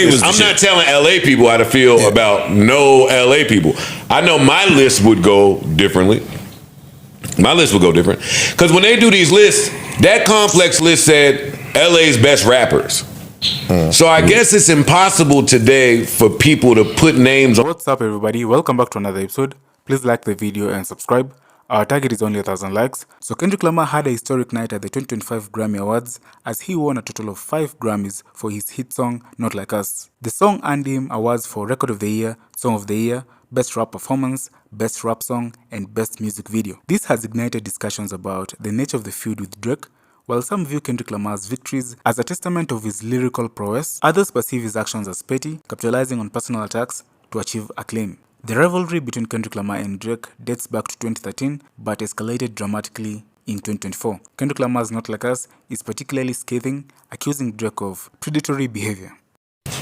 business. I'm not telling LA people how to feel about no LA people. I know my list would go differently. My list would go different. Because when they do these lists, that Complex list said LA's best rappers. So I guess it's impossible today for people to put names on. What's up, everybody? Welcome back to another episode. Please like the video and subscribe. Our target is only 1,000 likes. So Kendrick Lamar had a historic night at the 2025 Grammy Awards as he won a total of 5 Grammys for his hit song, Not Like Us. The song earned him awards for Record of the Year, Song of the Year, Best Rap Performance, Best Rap Song, and Best Music Video. This has ignited discussions about the nature of the feud with Drake. While some view Kendrick Lamar's victories as a testament of his lyrical prowess, others perceive his actions as petty, capitalizing on personal attacks to achieve acclaim. The rivalry between Kendrick Lamar and Drake dates back to 2013 but escalated dramatically in 2024. Kendrick Lamar's Not Like Us is particularly scathing, accusing Drake of predatory behavior.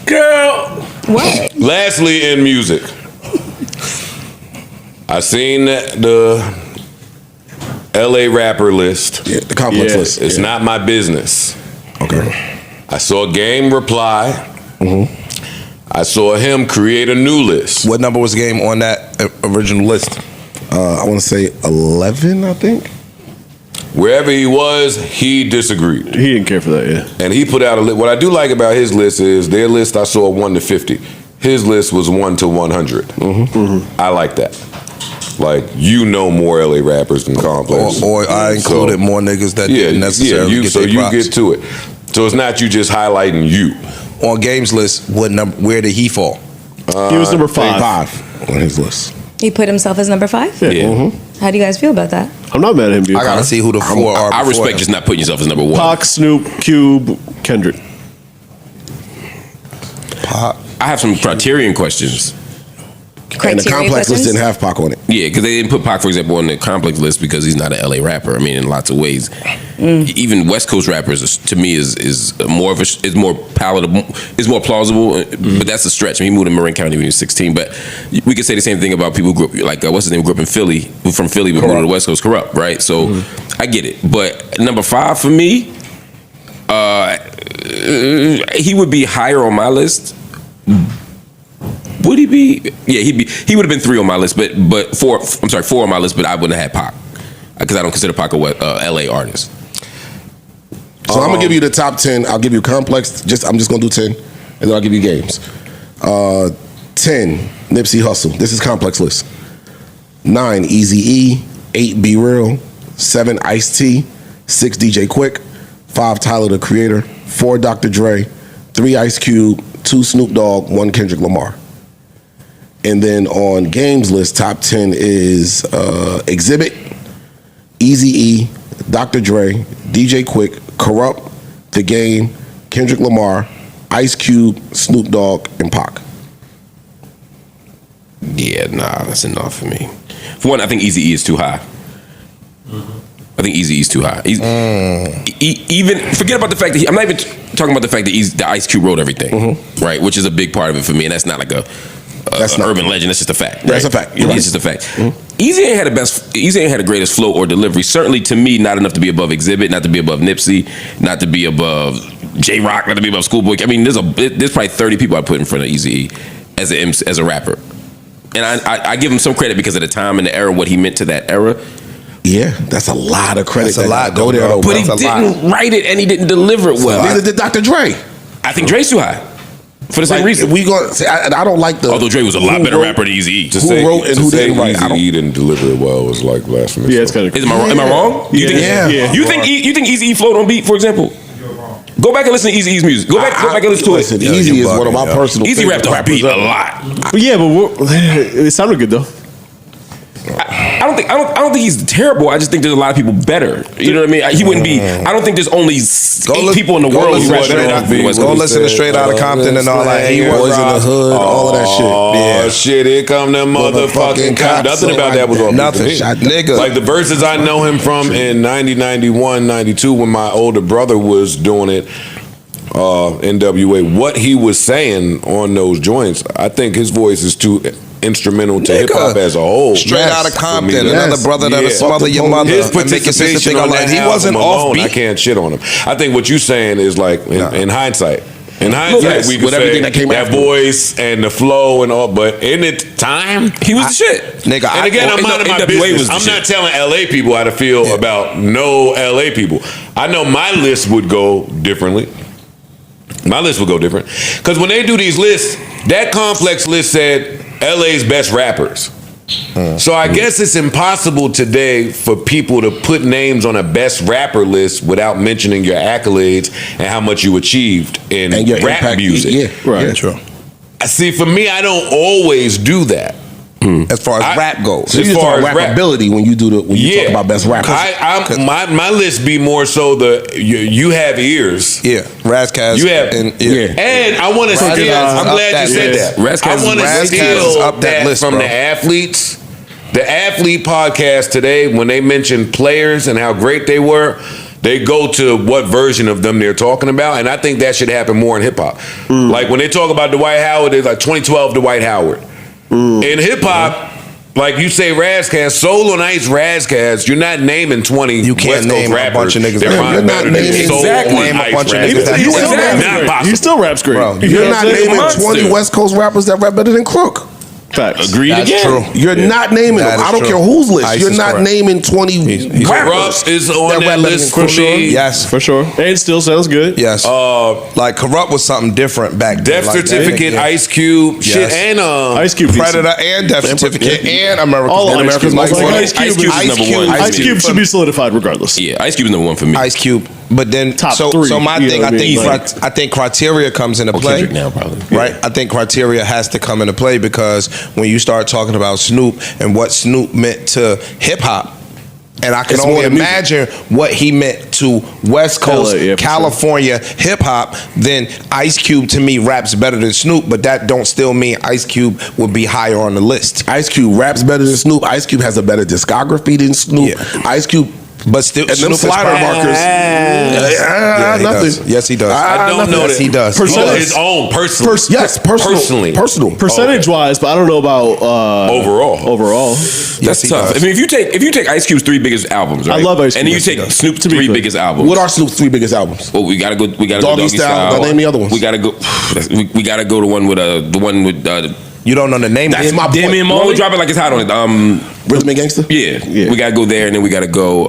Girl! What? Lastly, in music, I seen the LA rapper list. Yeah, the complex list. It's not my business. Okay. I saw Game reply. I saw him create a new list. What number was Game on that original list? I want to say 11, I think. Wherever he was, he disagreed. He didn't care for that, yeah. And he put out a list. What I do like about his list is their list I saw 1 to 50. His list was 1 to 100. I like that. Like, you know more LA rappers than Complex. Or I included more niggas that didn't necessarily get their props. You get to it. So it's not you just highlighting you. On Game's list, what number? Where did he fall? He was number 5 on his list. He put himself as number 5? Yeah. How do you guys feel about that? I'm not mad at him being I gotta see who the 4 are. I respect just not putting yourself as number 1. Pac, Snoop, Cube, Kendrick. Pac. I have some criterion questions. And the Complex list didn't have Pac on it. Yeah, because they didn't put Pac, for example, on the Complex list because he's not an LA rapper. I mean, in lots of ways, even West Coast rappers, to me, is more palatable, is more plausible. But that's a stretch. I mean, he moved to Maron County when he was 16. But we could say the same thing about people who grew up, like what's his name, grew up in Philly, who from Philly but moved to the West Coast, Corrupt, right? So I get it. But number 5 for me, he would be higher on my list. Would he be? Yeah, he would have been 3 on my list, but 4. I'm sorry, 4 on my list, but I wouldn't have had Pac because I don't consider Pac a LA artist. So I'm gonna give you the top 10. I'll give you Complex. I'm just gonna do 10, and then I'll give you Games. 10 Nipsey Hussle. This is Complex list. 9 Eazy-E. 8 Be Real. 7 Ice-T. 6 DJ Quick. 5 Tyler the Creator. 4 Dr. Dre. 3 Ice Cube. 2 Snoop Dogg. 1 Kendrick Lamar. And then on Games list, top 10 is Exhibit, Eazy-E, Dr. Dre, DJ Quick, Corrupt, The Game, Kendrick Lamar, Ice Cube, Snoop Dogg, and Pac. Yeah, nah, that's enough for me. For one, I think Eazy-E is too high. I think Eazy-E is too high. Even forget about the fact that I'm not even talking about the fact that the Ice Cube wrote everything, right? Which is a big part of it for me, and that's not like that's not urban legend. That's just a fact. Right? That's a fact. It's just a fact. Eazy ain't had the best. Eazy ain't had the greatest flow or delivery. Certainly to me, not enough to be above Exhibit, not to be above Nipsey, not to be above J Rock, not to be above Schoolboy. I mean, there's probably 30 people I put in front of Eazy-E as a rapper, and I give him some credit because of the time and the era, what he meant to that era. Yeah, that's a lot of credit. That's a lot. Go there, though, but he didn't write it and he didn't deliver it well. Neither did Dr. Dre. I think Dre's too high. For the same reason. I don't like the. Although Dre was a lot better rapper than Eazy-E. Who wrote and who didn't write? Eazy-E didn't deliver it well. It was like blasphemous. Yeah, it's kind of. Am I wrong? You think Eazy-E flowed on beat, for example? Go back and listen to Eazy-E's music. Go back and listen to it. Eazy is one of my personal. Eazy rapped on beat a lot. Yeah, but it sounded good though. I don't think he's terrible. I just think there's a lot of people better. You know what I mean? He wouldn't be. I don't think there's only 8 people in the world who rap better. Go listen to Straight Outta Compton and all that. Boys in the Hood, all of that shit. Oh shit! Here come them motherfucking cops. Nothing about that was off. Nothing. Nigga. Like the verses I know him from in 90, 91, 92 when my older brother was doing it. NWA. What he was saying on those joints, I think his voice is too instrumental to hip hop as a whole. Straight Outta Compton, another brother that'll smother your mother. His participation on that he wasn't album alone, offbeat. I can't shit on him. I think what you're saying is like in hindsight, In hindsight, Yes, we could with say everything that came that after. voice and the flow and all, but in the time, He was the shit. Nigga, and again, I'm minding my NWA business. was the I'm shit. not telling LA people how to feel about no LA people. I know my list would go differently. My list would go different. Because when they do these lists, that Complex list said LA's best rappers. So I guess it's impossible today for people to put names on a best rapper list without mentioning your accolades and how much you achieved in And your rap impact. music. Yeah, Right. yeah. True. See, for me, I don't always do that. As far as rap goes. So you As just far talk as rap. rappability when you talk about best rappers. My list be more so you have ears. Yeah. Razzcast. You have, and and I want to Razzcast steal. I'm up glad you that said list. that. Razzcast I want to is steal up that that list, from bro. the athletes. The athlete podcast today, when they mention players and how great they were, they go to what version of them they're talking about, and I think that should happen more in hip hop. Like when they talk about Dwight Howard, it's like 2012 Dwight Howard. In hip hop. Like you say, Razzcast, Solo Nights, Razzcast. You're not naming 20 You can't West Coast name a rappers. bunch of niggas that that- rhyme You're not better than naming- Solo Exactly. and Name a Ice bunch of rappers. niggas that- He He's still still raps Not great. possible. He still raps great. Bro, You You're know not what I'm saying? naming Monster. 20 West Coast rappers that rap better than Crook. Facts. Agreed That's again. true. You're not naming That them. is I don't true. care whose list. Ice You're is not correct. naming 20 he's rappers. Corrupt is on that that rap better list than for Crook. me. Yes. For sure. And still sounds good. Yes. Like Corrupt was something different back then. Death Like that. Certificate, Yeah. Ice Cube, shit, Yes. and Ice Cube. Predator and Death Certificate and America's All and Ice America's Cube. Most Like, Wanted. Ice Cube Ice Cube is number one. Ice Cube should be solidified regardless. Yeah, Ice Cube is number one for me. Ice Cube. But then Top so three, so my you thing, know I what I think mean? Like- I think criteria comes into Oh, play. Kendrick now, probably. Right? I think criteria has to come into play because when you start talking about Snoop and what Snoop meant to hip hop, and I can It's only more than music. imagine what he meant to West Coast, LA, yeah, for California hip hop, then Ice Cube to me raps better than Snoop, but that don't still mean Ice Cube would be higher on the list. Ice Cube raps better than Snoop. Ice Cube has a better discography than Snoop. Yeah. Ice Cube, But still, and them Snoop is slider probably- markers. Yeah, he nothing. does. Yes, he does. I don't know Yes, that. he does. Oh, his own personally. Yes, personally. Percentage wise, but I don't know about Overall. Overall. That's he tough. does. I mean, if you take Ice Cube's three biggest albums, right? I love Ice and then you Cube. take Yes, he does. Snoop's To be three clear. biggest albums. What are Snoop's 3 biggest albums? Well, we gotta go. We gotta Doggy go Doggy Style. Style. Now name the other ones. We gotta go. We gotta go to one with the one with You don't know the name. That's of it. my point. Damian Marley. We'll drop it like it's hot on it. Rhythm and Gangster? Yeah, we gotta go there, and then we gotta go.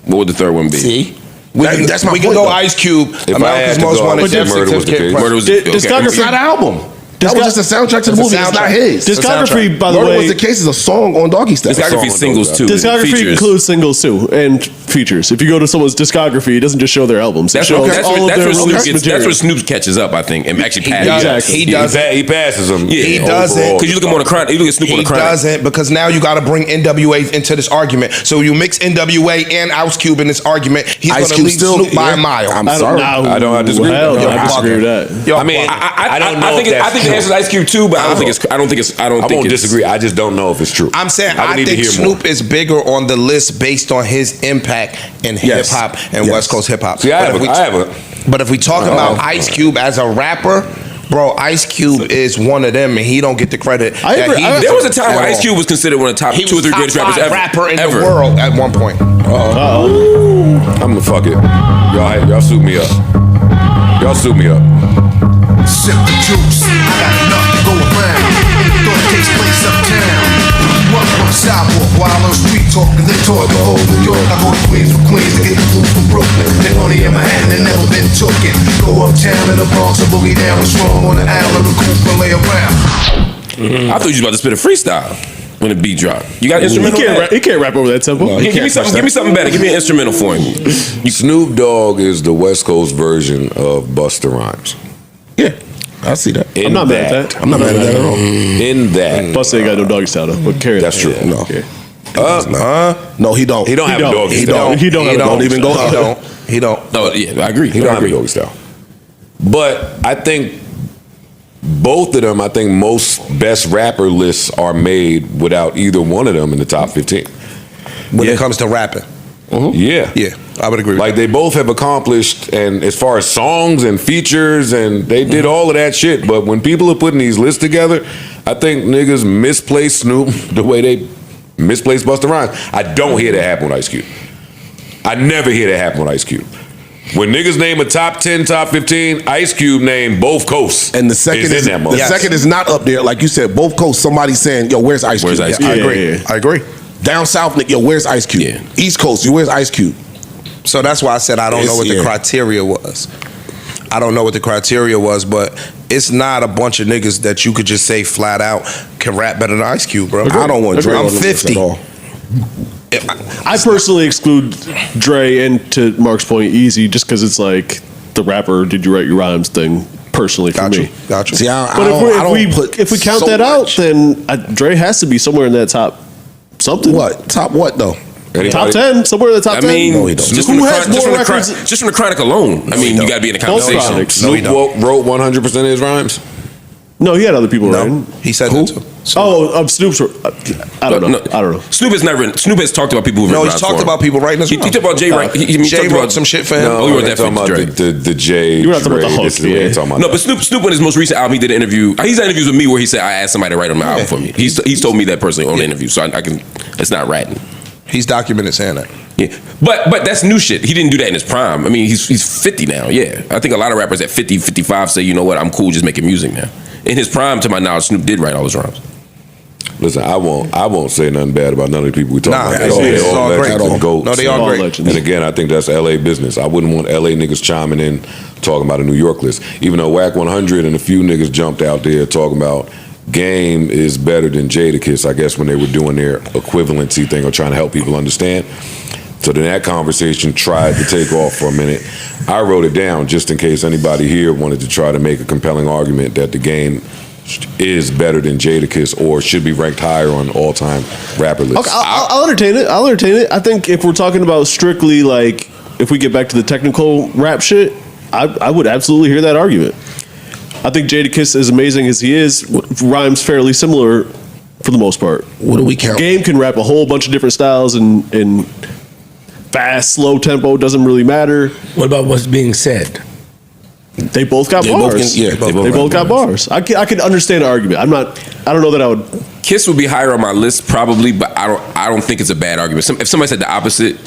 What would the third one be? See? That's my we point. can go Though. Ice Cube, If I America's had to Most go, I Wanted, would say Death Murder was the Certificate. case. Murder was Discography- It's not an album. That was just a soundtrack to the It's a movie. It's not soundtrack. his. It's a Discography, soundtrack. by the Murder way, Was the Case is a song on Doggy Style. Discography singles too. discography Features. includes singles too and features. If you go to someone's discography, it doesn't just show their albums. It That's shows where, that's all where, of that's their where Snoop released gets, that's material. where Snoop catches up, I think, and actually passes. does. He does. He passes him. Yeah. He doesn't. Because you look at him on the crime. You look at Snoop on He the crime. doesn't, because now you got to bring NWA into this argument. So you mix NWA and Ice Cube in this argument. He's going Ice to Cube lead still Snoop by yeah. a mile. I'm sorry. I disagree. Hell no, Yo, I disagree with that. Yo, I mean, I don't know. I think if I that's think the true. answer is Ice Cube too, but I don't think it's. I don't think it's. I don't I think won't it's. disagree. I just don't know if it's true. I'm saying would I need to think hear Snoop more. is bigger on the list based on his impact in hip Yes. hop and Yes. West Coast hip hop. See, I have a. But if we talk about Ice Cube as a rapper, bro, Ice Cube is one of them, and he don't get the credit. I that agree. he There was a deserves time when at Ice all. Cube was considered one of the top He 2 or 3 was greatest top rappers 5 ever. rapper in ever. the world at one point. I'm gonna fuck it. Y'all suit me up. Y'all suit me up. Sip the juice, I got enough to go around. Thought it takes place uptown. Walk on the sidewalk while on the street talk, cause they talk the whole New York. I go to Queens for Queens to get the food from Brooklyn. They only in Manhattan and never been tooken. Go uptown in the Bronx and boogie down with strong on the island of Coop and lay around. I thought you was about to spit a freestyle when the beat dropped. You got an instrumental? He can't rap over that tempo. Give me something. Give me something better. Give me an instrumental for him. Snoop Dogg is the West Coast version of Busta Rhymes. Yeah, I see that. I'm not mad at that. I'm not mad at that at all. In that, Busta ain't got no doggy style though. But carry That's that. true. No. Okay. No, he don't. he don't have a doggy He style. don't. He don't have a doggy even go He up. don't. He don't. No, yeah, I agree. He don't have a doggy style. But I think both of them, I think most best rapper lists are made without either one of them in the top 15. When it comes to rapping. Yeah. Yeah, I would agree with Like they both have accomplished, and as far as songs and features, and they did all of that shit. But when people are putting these lists together, I think niggas misplace Snoop the way they misplace Busta Rhymes. I don't hear that happen with Ice Cube. I never hear that happen with Ice Cube. When niggas name a top 10, top 15, Ice Cube named both coasts. And the second is in that the second is not up there. Like you said, both coasts, somebody saying, yo, where's Ice Cube? Where's Ice Yeah, I Cube? agree. Yeah. I agree. Down south, Nick, yo, where's Ice Cube? Yeah. East Coast, yo, where's Ice Cube? So that's why I said I don't know what the Yeah. criteria was. I don't know what the criteria was, but it's not a bunch of niggas that you could just say flat out can rap better than Ice Cube, bro. I don't want Dre I'm on the list 50. at all. I personally exclude Dre and, to Mark's point, Easy, just because it's like the rapper "Did you write your rhymes" thing. Personally, for me. Got you. See, I But don't put if we count so that out, much. then Dre has to be somewhere in that top something. What? Top what, though? Top 10, somewhere in the top 10. I mean, No, he don't. just, Who from the, has just, more from the records? just from the Chronic alone. I mean, you got to be in the Both conversation. Chronics. Snoop wrote 100% of his rhymes. No, he had other people No, writing. he said that too. Oh, of Snoop's. I don't know. I don't know. Snoop has never. Snoop has talked about people who've No, written he's rhymes talked for him. about people writing his He rhymes. talked about Jay. Right? He Jay talked wrote about some shit for him. No, he wrote that for talking about Dre. the J. You were not talking about Dre, the this is hook, what yeah. I'm talking about. No, but Snoop in his most recent album, he did an interview. He's done interviews with me where he said, "I asked somebody to write on my album for me." He's told me that personally on the interview, so I can. It's not ratting. He's documented saying that. Yeah, but that's new shit. He didn't do that in his prime. I mean, he's 50 now. Yeah, I think a lot of rappers at 50, 55 say, you know what, I'm cool just making music now. In his prime, to my knowledge, Snoop did write all his rhymes. Listen, I won't say nothing bad about none of the people we talk Nah, about. it's all great. legends and goats. No, they all All great. legends. And again, I think that's LA business. I wouldn't want LA niggas chiming in talking about a New York list. Even though Whack 100 and a few niggas jumped out there talking about Game is better than Jadakiss, I guess, when they were doing their equivalency thing or trying to help people understand. So then that conversation tried to take off for a minute. I wrote it down just in case anybody here wanted to try to make a compelling argument that the Game is better than Jadakiss or should be ranked higher on all-time rapper lists. Okay, I'll entertain it. I'll entertain it. I think if we're talking about strictly like, if we get back to the technical rap shit, I would absolutely hear that argument. I think Jadakiss, as amazing as he is, rhymes fairly similar for the most part. What do we count? Game can rap a whole bunch of different styles and fast, slow tempo, doesn't really matter. What about what's being said? They both got They both bars. can- yeah, they both got bars. I could understand the argument. I don't know that I would. Kiss would be higher on my list probably, but I don't think it's a bad argument. If somebody said the opposite,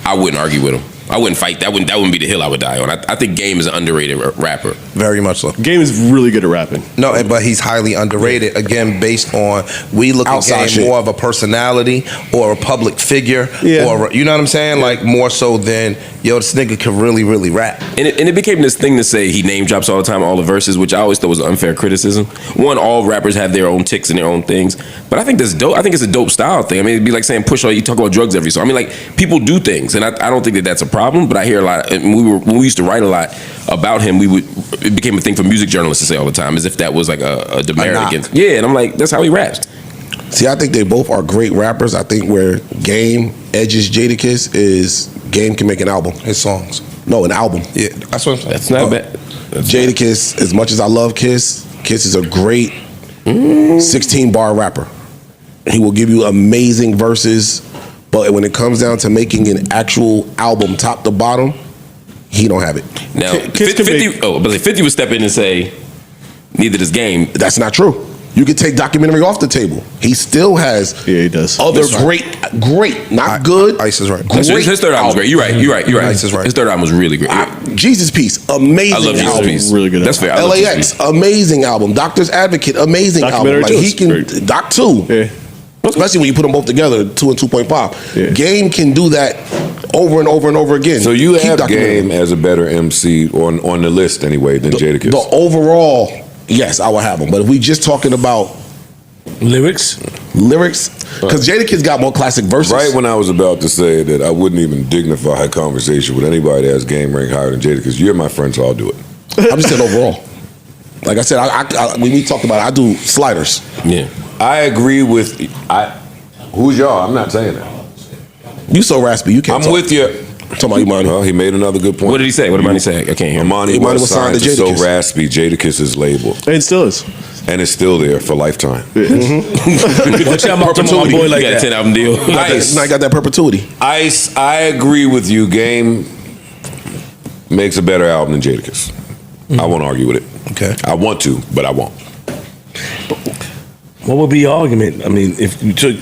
I wouldn't argue with him. I wouldn't fight. That wouldn't be the hill I would die on. I think Game is an underrated rapper. Very much so. Game is really good at rapping. No, but he's highly underrated. Again, based on we look Outside at Game shit. more of a personality or a public figure, Yeah. or you know what I'm saying? Like more so than yo, this nigga can really rap. And it became this thing to say he name drops all the time, all the verses, which I always thought was an unfair criticism. One, all rappers have their own ticks and their own things, but I think that's dope. I think it's a dope style thing. I mean, it'd be like saying you talk about drugs every song. I mean, like people do things, and I don't think that that's a problem. But I hear a lot. And when we used to write a lot about him, it became a thing for music journalists to say all the time, as if that was like a demerit knock. against. Yeah, and I'm like, that's how he raps. See, I think they both are great rappers. I think where Game edges Jadakiss is Game can make an album. His songs. No, an album. Yeah, that's what I'm saying. That's not bad. Jadakiss, as much as I love Kiss is a great 16-bar rapper. He will give you amazing verses, but when it comes down to making an actual album top to bottom, he don't have it. Now, Kiss can 50, but 50 would step in and say, neither does Game. That's not true. You could take documentary off the table. He still has Yeah, he does. other That's right. great, not good. Ice is right. His third album was great. You're right. Ice is right. His third album was really great. Jesus Piece, amazing I love Jesus album. Piece. Really good That's album. fair. I love Jesus LAX, Piece. amazing album. Doctor's Advocate, amazing album. Documentary Like too, he it's can great. Doc 2. Yeah. Especially when you put them both together, 2 and 2.5. Yeah. Game can do that over and over and over again. So you Keep have documenting. Game as a better MC on the list anyway than Jadakiss. The overall, yes, I will have him. But if we just talking about Lyrics? lyrics, because Jadakiss got more classic verses. Right when I was about to say that I wouldn't even dignify a conversation with anybody that has Game ranked higher than Jadakiss. You're my friend, so I'll do it. I'm just saying overall. Like I said, when we talked about it, I do sliders. Yeah. I agree with who's y'all? I'm not saying that. You so raspy, you can't I'm talk. with you. Talking about Imani. Well, he made another good point. What did he say? What did Imani say? I can't hear him. Imani Imani was was signed signed to to So Jadakiss. Raspy, Jadakiss' label, And it still is. and it's still there for lifetime. Watch out, my boy like You got a that. 10-album deal. Ice. Now I got that perpetuity. Ice, I agree with you. Game makes a better album than Jadakiss. I won't argue with it. Okay. I want to, but I won't. What would be your argument? I mean, if you took,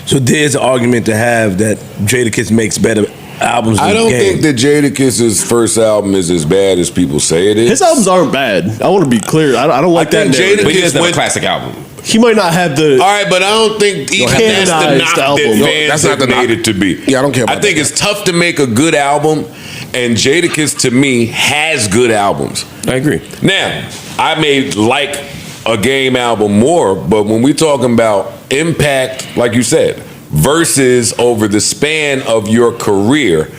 so there's an argument to have that Jadakiss makes better albums. I don't think that Jadakiss's first album is as bad as people say it is. His albums aren't bad. I want to be clear. I don't like that. Jadakiss But he doesn't have a classic album. He might not have the. All right, but I don't think even that's the knock that fans that's not have the made knock. it to be. Yeah, I don't care about I think that. it's tough to make a good album, and Jadakiss to me has good albums. I agree. Now, I may like a Game album more, but when we talking about impact, like you said, versus over the span of your career,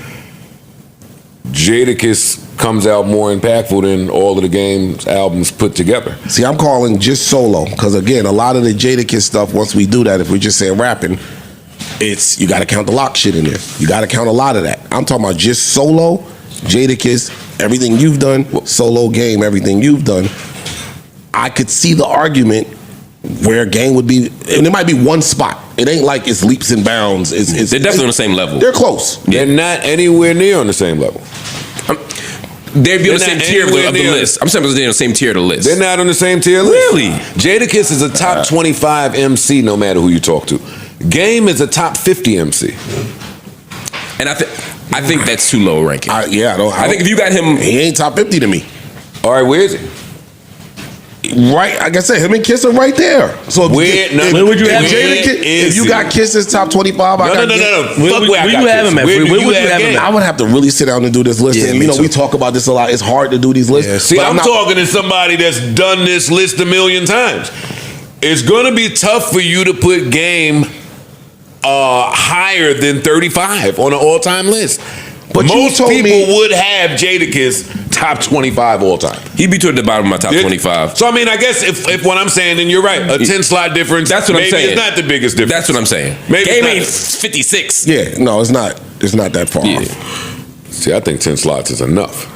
Jadakiss comes out more impactful than all of the Game's albums put together. See, I'm calling just solo because again, a lot of the Jadakiss stuff. Once we do that, if we just say rapping, it's you got to count the lock shit in there. You got to count a lot of that. I'm talking about just solo, Jadakiss, everything you've done, solo Game, everything you've done. I could see the argument where Game would be, and it might be one spot. It ain't like it's leaps and bounds. They're definitely on the same level. They're close. They're not anywhere near on the same level. They'd be on the They're same not tier of anywhere the near. list. I'm saying they're on the same tier of the list. They're not on the same tier list. Really? Jadakiss is a top 25 MC no matter who you talk to. Game is a top 50 MC. And I think that's too low a ranking. I think if you got him, he ain't top 50 to me. All right, where is he? Right, like I said, him and Kiss are right there. So where would you have him? if you got Kiss's top 25, I got No. Where you have him at? Where would you have him at? I would have to really sit down and do this list. Yeah, and me we too. talk about this a lot. It's hard to do these lists. Yeah, See, but I'm not- talking to somebody that's done this list a million times. It's going to be tough for you to put Game higher than 35 on an all-time list. But you most told people me- would have Jadakiss top 25 all time. he'd be toward the bottom of my top 25. So I mean, I guess if what I'm saying, then you're right. A 10 slot difference. That's what I'm maybe saying. It's not the biggest difference. That's what I'm saying. Maybe Game it's ain't not- 56. Yeah, no, it's not. It's not that far Yeah. off. See, I think 10 slots is enough.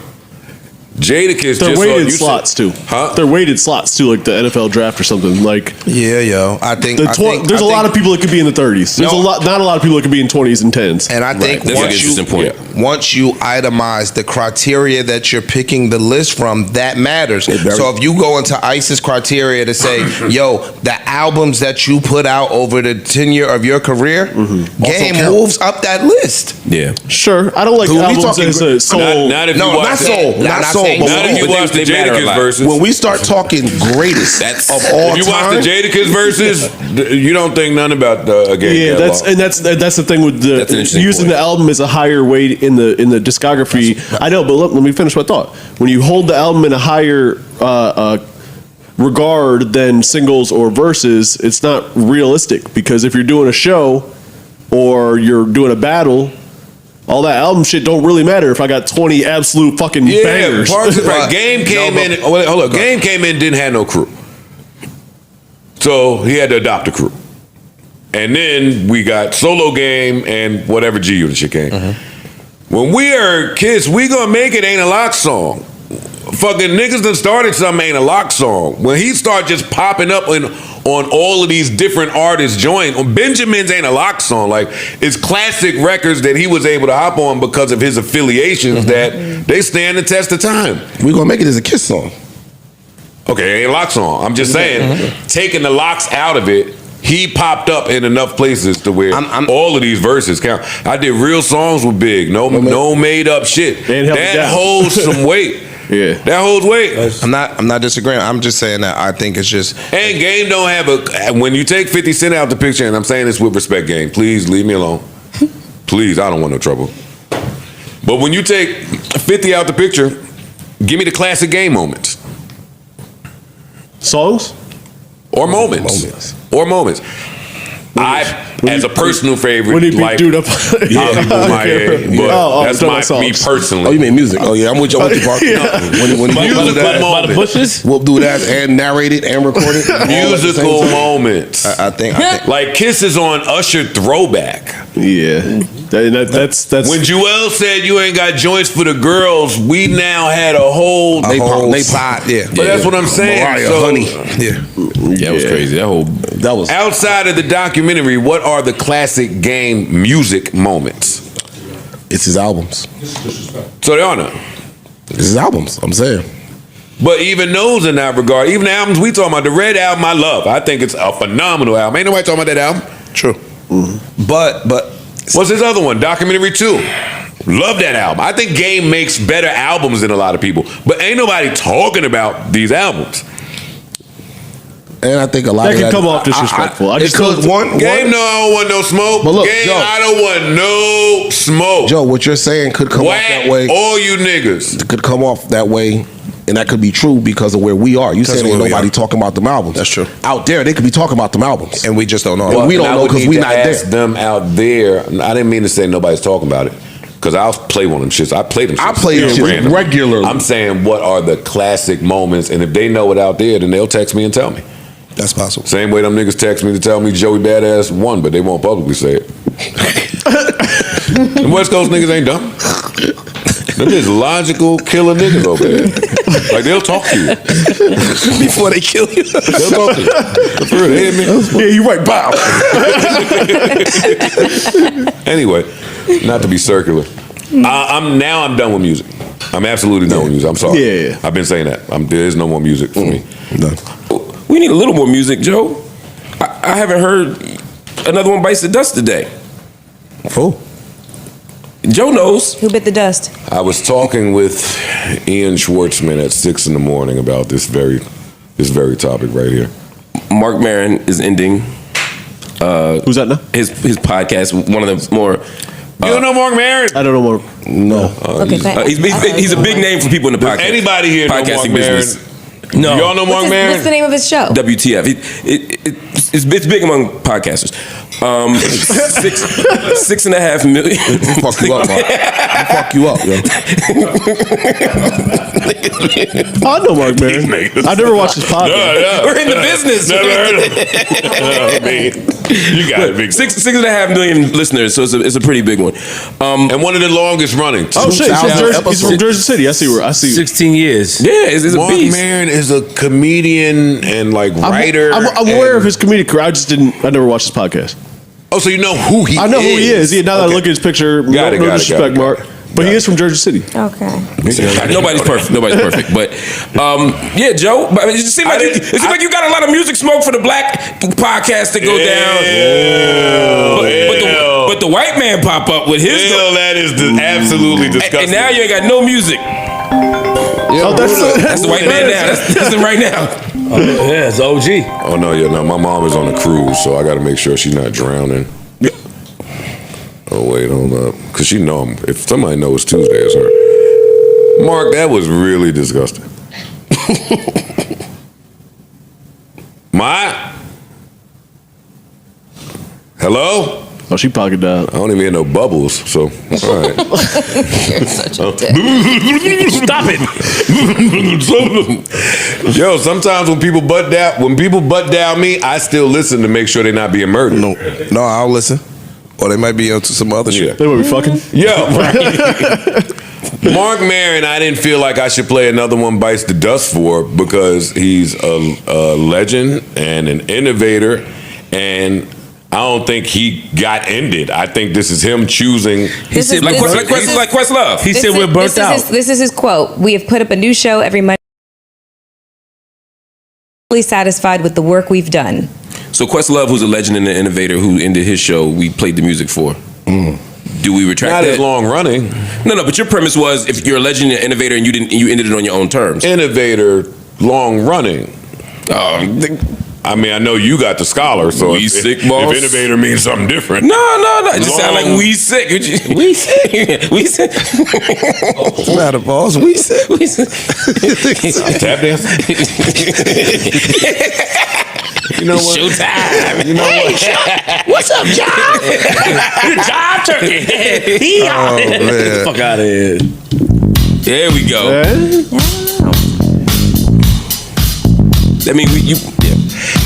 Jadakiss They're just weighted slots too. Huh? They're weighted slots too, like the NFL draft or something. Like Yeah, yo. I think there's a lot of people that could be in the 30s. There's not a lot of people that could be in 20s and 10s. And I think That's an interesting point. once you itemize the criteria that you're picking the list from, that matters. So if you go into ICE's criteria to say, yo, the albums that you put out over the tenure of your career, Game count. moves up that list. Yeah. Sure, I don't like Who we albums talking- as a soul. Not if No, you watch not the- soul, not soul. saying But Not if you But watch the they matter a Jadakiss lot. verses. when we start talking greatest That's- of all If you watch time, the Jadakiss verses, you don't think none about the Game Yeah, catalog. that's the thing with That's an the interesting using point. the album as a higher weight in the discography. I know, but let me finish my thought. When you hold the album in a higher regard than singles or verses, it's not realistic because if you're doing a show or you're doing a battle, all that album shit don't really matter if I got 20 absolute fucking bangers. Parts of right. Game came in. Oh, wait, hold on. Game came in, didn't have no crew, so he had to adopt a crew. And then we got solo Game and whatever G Unit shit came. When we are kids, We Gonna Make It ain't a lock song. Fucking niggas done started something ain't a lock song. When he start just popping up on all of these different artists join, on Benjamin's ain't a lock song. Like, it's classic records that he was able to hop on because of his affiliations that they stand the test of time. We Gonna Make It as a Kiss song. Okay, it ain't a lock song. I'm just saying, taking the locks out of it, he popped up in enough places to where all of these verses count. I did real songs with Big, no made up shit. And held it That down. holds some weight. Yeah. That holds weight. I'm not disagreeing. I'm just saying that I think it's just And Game don't have a. When you take 50 Cent out the picture, and I'm saying this with respect, Game, please leave me alone. Please, I don't want no trouble. But when you take 50 out the picture, give me the classic Game moments. Songs? Or moments. Or moments. As a personal favorite, When he beat like dude up. Hollywood my head, but Oh, that's talking my about me songs. personally. Oh, you mean music? Oh yeah, I'm with you. I'm with you, Park. When you do Musical that, By the moments. bushes? we'll do that and narrate it and record it. all at the same Musical time. moments. I think Like Kiss is on Usher throwback. Yeah. That's When Joel said you ain't got joints for the girls, we now had a whole side, yeah. But that's what I'm saying. Mariah, So, honey. Yeah. Yeah, it was crazy. That was outside of the documentary, what are the classic Game music moments? it's his albums. So they are not. It's his albums. I'm saying. But even those in that regard, even the albums we talking about, the Red album I love. I think it's a phenomenal album. Ain't nobody talking about that album. True. But What's his other one? Documentary 2. Love that album. I think Game makes better albums than a lot of people, but ain't nobody talking about these albums. And I think a lot That of can come off disrespectful. I just because Game, no, I don't want no smoke. But look, Game, Joe, I don't want no smoke. Joe, what you're saying could come off that way. All you niggas. It could come off that way, and that could be true because of where we are. You said ain't nobody talking about them albums. That's true. Out there, they could be talking about them albums, and we just don't know. And we don't know because we not there. Them out there. I didn't mean to say nobody's talking about it. Because I'll play one of them shits. I play them shits. I play them shits randomly. regularly. I'm saying what are the classic moments, and if they know it out there, then they'll text me and tell me. That's possible. Same way them niggas text me to tell me Joey Badass won, but they won't publicly say it. Them West Coast niggas ain't dumb. Them just logical killer niggas over there. Like they'll talk to you before they kill you. They'll talk to you. For real, they hit me. Yeah, you right, Bob. Anyway, not to be circular. I'm done with music. I'm absolutely done with music. I'm sorry. Yeah. I've been saying that. There is no more music for me. None. We need a little more music, Joe. I haven't heard another one bites the dust today. Who? Joe knows. Who bit the dust? I was talking with Ian Schwartzman at 6 a.m. about this very topic right here. Mark Maron is ending. Who's that now? His podcast. One of the more. You don't know Mark Maron? I don't know Mark. No. Okay, he's a big name for people in the podcast. Anybody here know Mark podcasting Maron? business? No. Y'all know Mark Maron? What's the name of his show? WTF. It's big among podcasters. 6.5 million. Fuck you up, Mark. Fuck you up, yo. I know Mark Maron. I never watched his podcast. We're in the business. Never heard of him. You got it, big. 6.5 million listeners, so it's a pretty big one. And one of the longest running. Oh shit, he's from Jersey City. I see. 16 years. Yeah, it's a Mark beast. Maron is a comedian and writer. I'm aware of his comedic career. I never watched his podcast. Oh, so you know who he is? I know who he is. Yeah, now that I look at his picture, no disrespect, Mark. But he is from Jersey City. Okay. Nobody's perfect. But yeah, Joe. But it seems like you got a lot of music smoke for the black podcast to go down. But the white man pop up with his. That is absolutely disgusting. And now you ain't got no music. Oh, That's the white man now. That's him right now. Oh, yeah, it's OG. Oh no, my mom is on a cruise, so I got to make sure she's not drowning. Oh wait, hold up, cause she know him. If somebody knows Tuesday is her. Mark, that was really disgusting. Hello? Oh, she pocket dialed. I don't even hear no bubbles, so all right. Such a dick. Stop it. Yo, sometimes when people butt down me, I still listen to make sure they're not being murdered. No, I'll listen. Or they might be into some other shit. They might be fucking. Yo, Mark Maron, I didn't feel like I should play another one bites the dust for because he's a legend and an innovator, and I don't think he got ended. I think this is him choosing. He said like Questlove. He said we're burnt out. This is his quote. We have put up a new show every Monday. Satisfied with the work we've done. So Questlove, who's a legend and an innovator, who ended his show, we played the music for. Do we retract Not that? as long running. No. But your premise was if you're a legend and an innovator and you ended it on your own terms. Innovator, long running. I mean, I know you got the scholar, so We sick, boss. if innovator means something different. No. It just sound like we sick. We sick. We sick. What's the matter, boss? We sick. We sick. Tap dance. You know what? Showtime. You know what? What's up, Job? Job turkey. Man. Get the fuck out of here. There we go. I mean,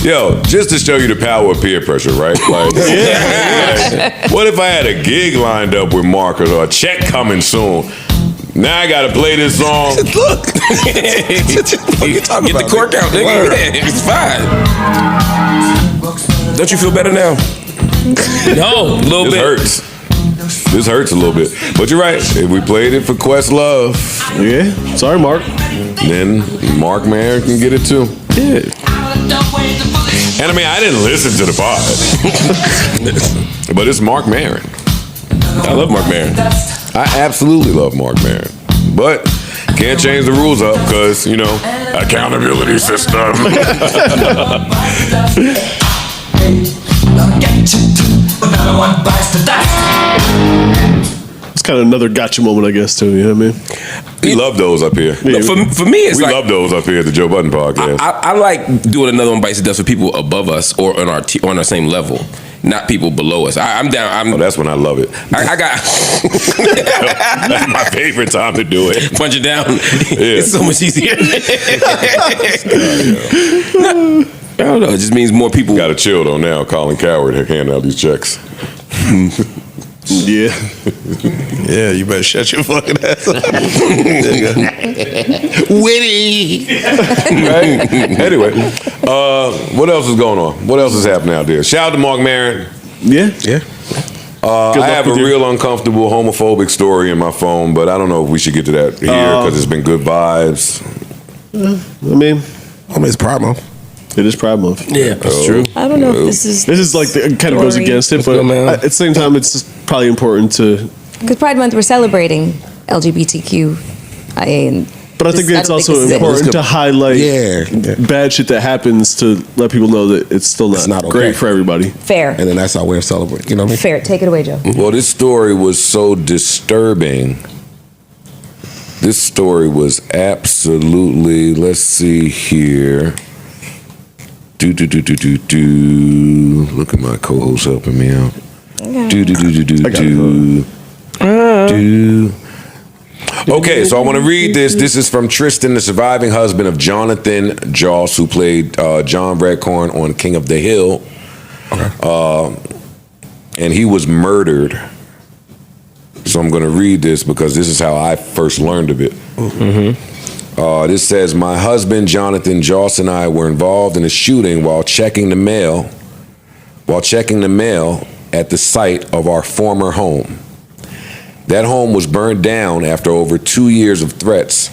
Yo, just to show you the power of peer pressure, right? Like, what if I had a gig lined up with Marcus or a check coming soon? Now I gotta play this song. Look. Get the cork out, nigga. Yeah, it's fine. Don't you feel better now? No. A little This bit. hurts. This hurts a little bit. But you're right. If we played it for Questlove, Yeah. Sorry, Mark. then Mark Maron can get it too. Yeah. And I mean, I didn't listen to the pod. But it's Mark Maron. I love Mark Maron. I absolutely love Mark Maron, but can't change the rules up because, you know, accountability system. It's kind of another gotcha moment, I guess, too. You know what I mean? We love those up here. No, for me, it's we like love those up here at the Joe Budden podcast. I like doing another one bites the dust for people above us or on our same level, not people below us. I'm down. That's when I love it. I got. That's my favorite time to do it. Punch it down. Yeah. It's so much easier. I don't know. It just means more people. Got to chill though now. Colin Coward handing out these checks. Yeah. Yeah, you better shut your fucking ass up. Witty. Right? Anyway, what else is going on? What else is happening out there? Shout out to Mark Maron. Yeah. Yeah. I have a real uncomfortable homophobic story in my phone, but I don't know if we should get to that here because it's been good vibes. I mean, it's Pride Month. It is Pride Month. Yeah, that's true. I don't know if this is. This is like it kind of goes Story. against it, but at the same time, it's probably important to. Because Pride Month, we're celebrating LGBTQIA and. But I think it's also important to highlight bad shit that happens to let people know that it's still not, great for everybody. Fair. And then that's our way of celebrating. You know what I mean? Fair. Take it away, Joe. Well, this story was so disturbing. This story was absolutely. Let's see here. Look at my co-host helping me out. Okay, so I want to read this. This is from Tristan, the surviving husband of Jonathan Joss, who played John Redcorn on King of the Hill. And he was murdered. So I'm going to read this because this is how I first learned of it. This says, my husband, Jonathan Joss, and I were involved in a shooting while checking the mail at the site of our former home. That home was burned down after over 2 years of threats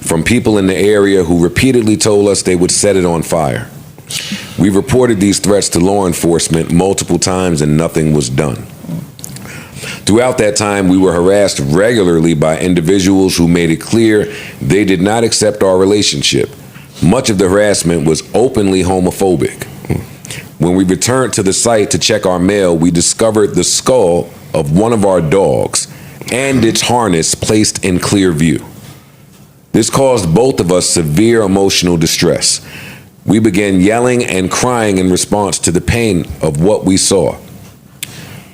from people in the area who repeatedly told us they would set it on fire. We reported these threats to law enforcement multiple times and nothing was done. Throughout that time, we were harassed regularly by individuals who made it clear they did not accept our relationship. Much of the harassment was openly homophobic. When we returned to the site to check our mail, we discovered the skull of one of our dogs and its harness placed in clear view. This caused both of us severe emotional distress. We began yelling and crying in response to the pain of what we saw.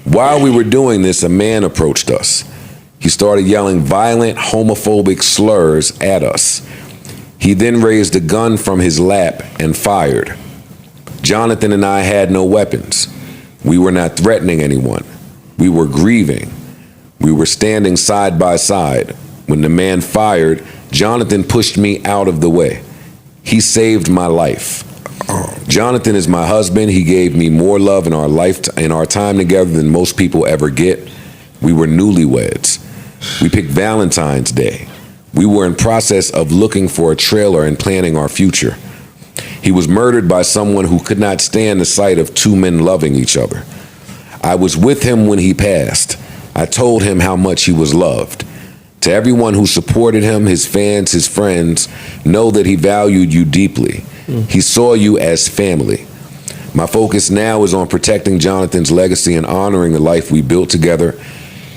While we were doing this, a man approached us. He started yelling violent homophobic slurs at us. He then raised a gun from his lap and fired. Jonathan and I had no weapons. We were not threatening anyone. We were grieving. We were standing side by side. When the man fired, Jonathan pushed me out of the way. He saved my life. Jonathan is my husband. He gave me more love in our time together than most people ever get. We were newlyweds. We picked Valentine's Day. We were in process of looking for a trailer and planning our future. He was murdered by someone who could not stand the sight of two men loving each other. I was with him when he passed. I told him how much he was loved. To everyone who supported him, his fans, his friends, know that he valued you deeply. He saw you as family. My focus now is on protecting Jonathan's legacy and honoring the life we built together.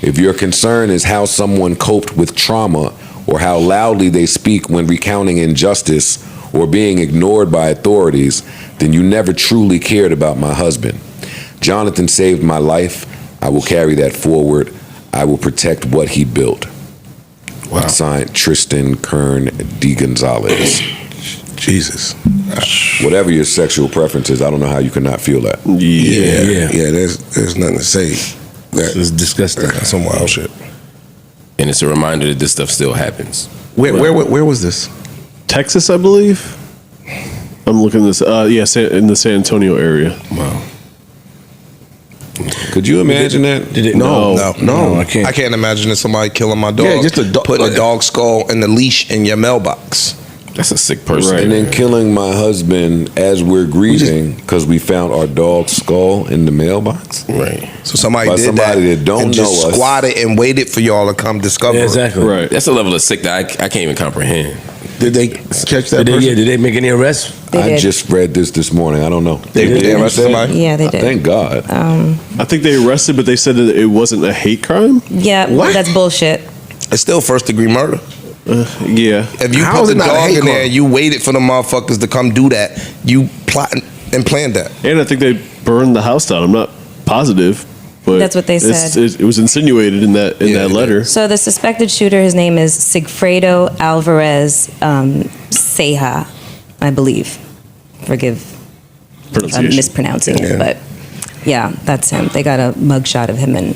If your concern is how someone coped with trauma or how loudly they speak when recounting injustice or being ignored by authorities, then you never truly cared about my husband. Jonathan saved my life. I will carry that forward. I will protect what he built. Wow. Signed, Tristan Kern D. Gonzalez. Jesus. Whatever your sexual preference is, I don't know how you can not feel that. Yeah. There's nothing to say. That is disgusting. That's some wild shit. And it's a reminder that this stuff still happens. Where was this? Texas, I believe. I'm looking this. In the San Antonio area. Wow. Could you imagine that? Did it? No, I can't. I can't imagine somebody killing my dog. Yeah, just putting a dog skull and the leash in your mailbox. That's a sick person. And then killing my husband as we're grieving because we found our dog's skull in the mailbox. Right. So somebody By did somebody that don't and know just us. squatted and waited for y'all to come discover Yeah, it. exactly. Right. That's a level of sick that I can't even comprehend. Did they catch that Did they, person? did they make any arrests? They I did. just read this morning. I don't know. They arrested somebody? Yeah, they did. Thank God. I think they arrested, but they said that it wasn't a hate crime. Yeah, that's bullshit. It's still first degree murder. Yeah. If you How put is the it not a dog hate in there crime? and you waited for the motherfuckers to come do that, you plot and planned that. And I think they burned the house down. I'm not positive, but That's what they said. It was insinuated in that letter. So the suspected shooter, his name is Sigfredo Alvarez Ceja, I believe. Forgive if I'm Pronunciation. mispronouncing it, but yeah, that's him. They got a mugshot of him and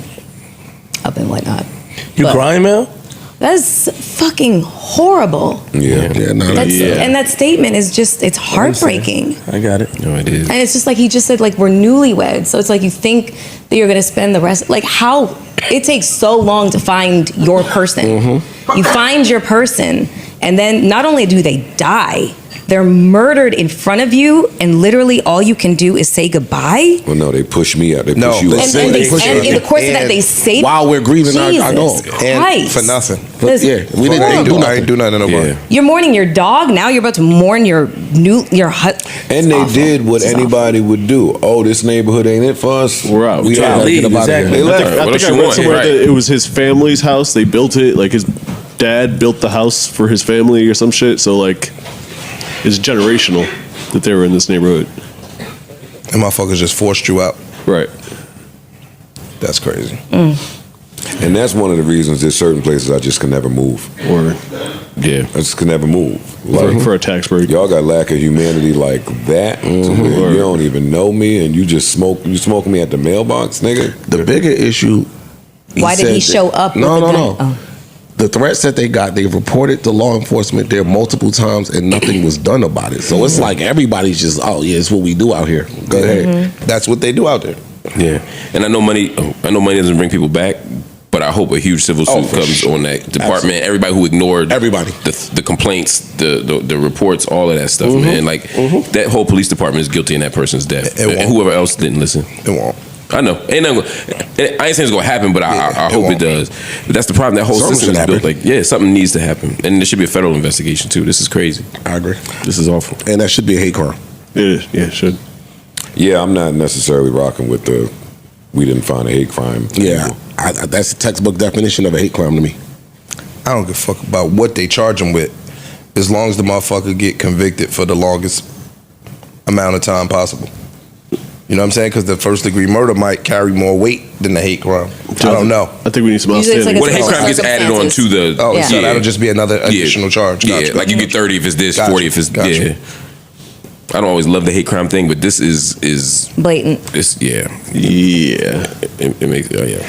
up and whatnot. You But crying, Mel? That's fucking horrible. Yeah. Yeah, no, And that statement is just, it's heartbreaking. I got it. No, it is. And it's just like he just said, like, we're newlyweds. So it's like you think that you're going to spend the rest, like, how it takes so long to find your person. You find your person, and then not only do they die, they're murdered in front of you, and literally all you can do is say goodbye. Well, no, they push me out. They No, push you they out. say And, they they, push and you in the course of that, and they say while we're grieving our Jesus dog. And Christ. for nothing. This- Yeah, we didn't I ain't do I ain't nothing. do nothing to nobody. Yeah. You're mourning your dog. Now you're about to mourn your And they did what anybody would do. Oh, this neighborhood ain't it for us. We're out. We Try to out. leave, Get up out of here. exactly. They I left. think, What I, else think I you read want? somewhere Right. that it was his family's house. They built it. Like his dad built the house for his family or some shit. So like, it's generational that they were in this neighborhood. And motherfuckers just forced you out. Right. That's crazy. And that's one of the reasons there's certain places I just can never move. Or Yeah. I just can never move. Like, for a tax break. y'all got lack of humanity like that. To where you don't even know me and you just smoking me at the mailbox, nigga. The bigger issue. Why did he said show that- up No, with no, a no. gun? Oh. The threats that they got, they reported to law enforcement there multiple times, and nothing was done about it. So it's like everybody's just, oh yeah, it's what we do out here. Go ahead. That's what they do out there. Yeah. And I know money doesn't bring people back, but I hope a huge civil suit for comes sure. on that department. Absolutely. Everybody who ignored Everybody. the complaints, the reports, all of that stuff, man. Like that whole police department is guilty in that person's death. It won't. And whoever else didn't listen. It won't. I know. I ain't saying it's gonna happen, but I it hope it won't. does. But that's the problem. That whole Something system should is built happen. like, yeah, something needs to happen, and there should be a federal investigation too. This is crazy. I agree. This is awful. And that should be a hate crime. It is. Yeah, it should. Yeah, I'm not necessarily rocking with the we didn't find a hate crime. Yeah, that's the textbook definition of a hate crime to me. I don't give a fuck about what they charge him with, as long as the motherfucker get convicted for the longest amount of time possible. You know what I'm saying? Because the first degree murder might carry more weight than the hate crime. I don't know. I think we need some Usually it's outstanding. like Well, the hate Special crime gets added on to the. Oh, Yeah. so that'll just be another additional charge. Yeah, Gotcha. like you get 30 if it's this, Gotcha. 40 if it's Gotcha. yeah. I don't always love the hate crime thing, but this is Blatant. it's yeah. Yeah. It makes yeah.